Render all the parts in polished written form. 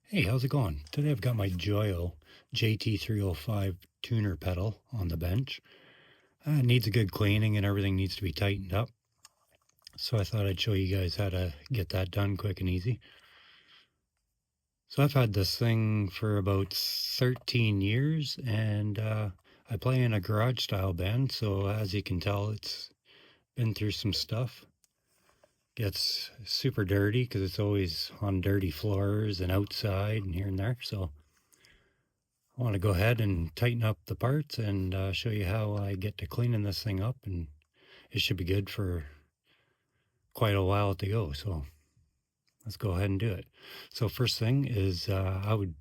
Hey, how's it going? Today I've got my Joyo JT305 tuner pedal on the bench. It needs a good cleaning and everything needs to be tightened up. So I thought I'd show you guys how to get that done quick and easy. So I've had this thing for about 13 years and I play in a garage style band. So as you can tell, it's been through some stuff. Gets super dirty because it's always on dirty floors and outside and here and there. So I want to go ahead and tighten up the parts and show you how I get to cleaning this thing up, and it should be good for quite a while to go. So let's go ahead and do it. So first thing is I would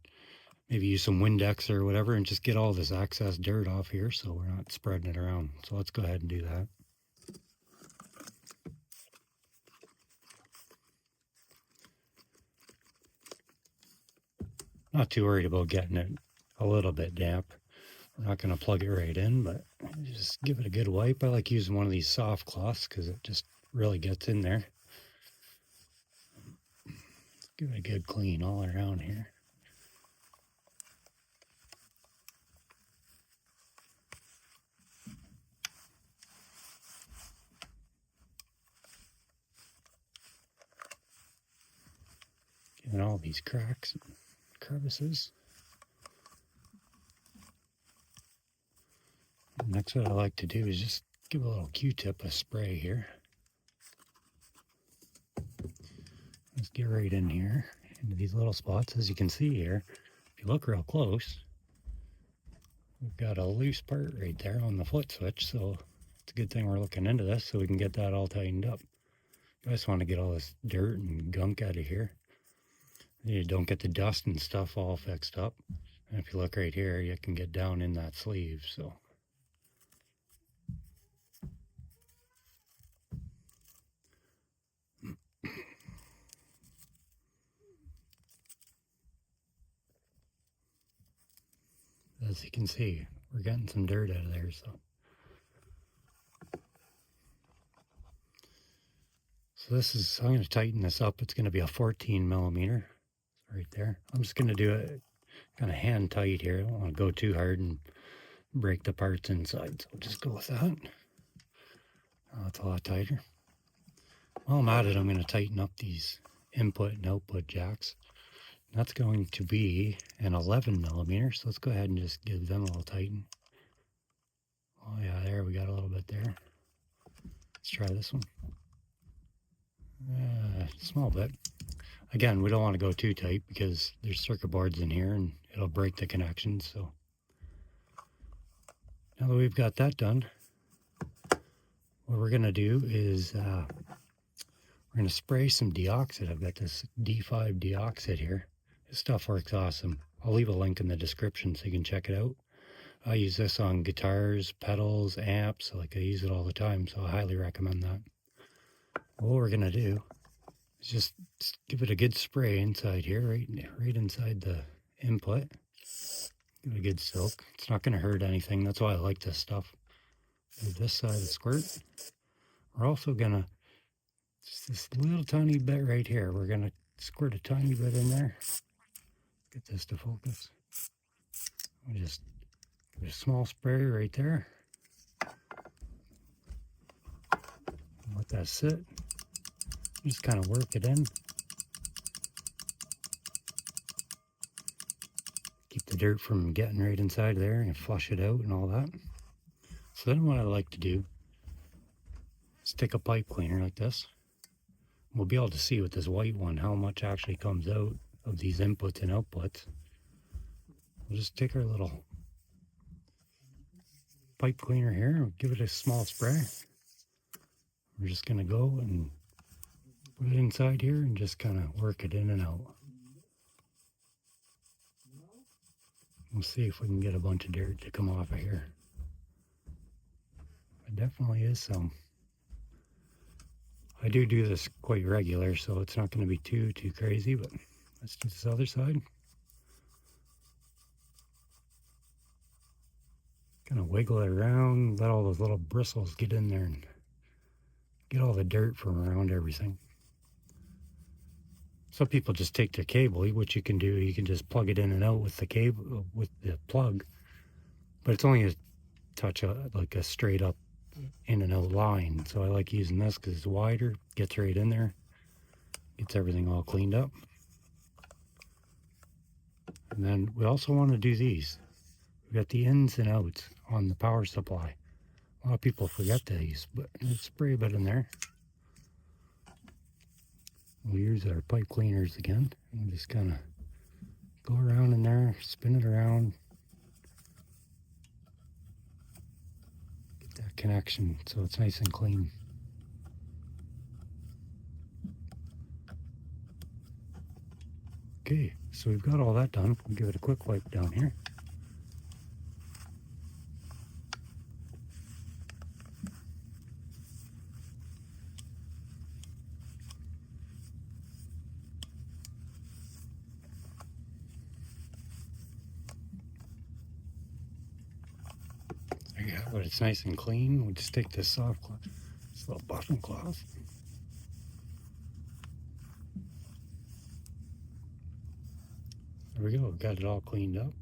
maybe use some Windex or whatever and just get all this excess dirt off here so we're not spreading it around. So let's go ahead and do that. Not too worried about getting it a little bit damp. We're not going to plug it right in, but just give it a good wipe. I like using one of these soft cloths because it just really gets in there. Give it a good clean all around here. Giving all these cracks and crevices. Next, what I like to do is just give a little Q-tip a spray here. Let's get right in here into these little spots. As you can see here, if you look real close, we've got a loose part right there on the foot switch. So it's a good thing we're looking into this so we can get that all tightened up. You just want to get all this dirt and gunk out of here. You don't get the dust and stuff all fixed up. And if you look right here, you can get down in that sleeve. So as you can see, we're getting some dirt out of there. So this is, I'm going to tighten this up. It's going to be a 14 millimeter right there. I'm just going to do it kind of hand tight here. I don't want to go too hard and break the parts inside. So I'll just go with that. Oh, it's a lot tighter. While I'm at it, I'm going to tighten up these input and output jacks. That's going to be an 11 millimeter. So let's go ahead and just give them a little tighten. Oh yeah, there, we got a little bit there. Let's try this one. Small bit. Again, we don't want to go too tight because there's circuit boards in here and it'll break the connections. So now that we've got that done, what we're going to do is we're going to spray some Deoxit. I've got this D5 Deoxit here. This stuff works awesome. I'll leave a link in the description so you can check it out. I use this on guitars, pedals, amps. Like I use it all the time, so I highly recommend that. What we're going to do is just give it a good spray inside here, right inside the input. Give it a good soak. It's not going to hurt anything. That's why I like this stuff. Move this side of the squirt. We're also going to, just this little tiny bit right here, we're going to squirt a tiny bit in there. Get this to focus. We'll just give it a small spray right there. Let that sit. Just kind of work it in. Keep the dirt from getting right inside there and flush it out and all that. So then what I like to do is take a pipe cleaner like this. We'll be able to see with this white one how much actually comes out of these inputs and outputs. We'll just take our little pipe cleaner here and give it a small spray. We're just going to go and put it inside here and just kind of work it in and out. We'll see if we can get a bunch of dirt to come off of here. It definitely is some. I do this quite regular, so it's not going to be too crazy, but let's do this other side. Kind of wiggle it around, let all those little bristles get in there and get all the dirt from around everything. Some people just take their cable. What you can do, you can just plug it in and out with the cable, with the plug. But it's only a touch, like a straight up in and out line. So I like using this because it's wider, gets right in there, gets everything all cleaned up. And then we also want to do these. We've got the ins and outs on the power supply. A lot of people forget these, but let's spray a bit in there. We'll use our pipe cleaners again. We'll just kind of go around in there, spin it around. Get that connection so it's nice and clean. Okay, so we've got all that done. We'll give it a quick wipe down here. There you go, but it's nice and clean. We'll just take this soft cloth, this little button cloth. There we go, got it all cleaned up.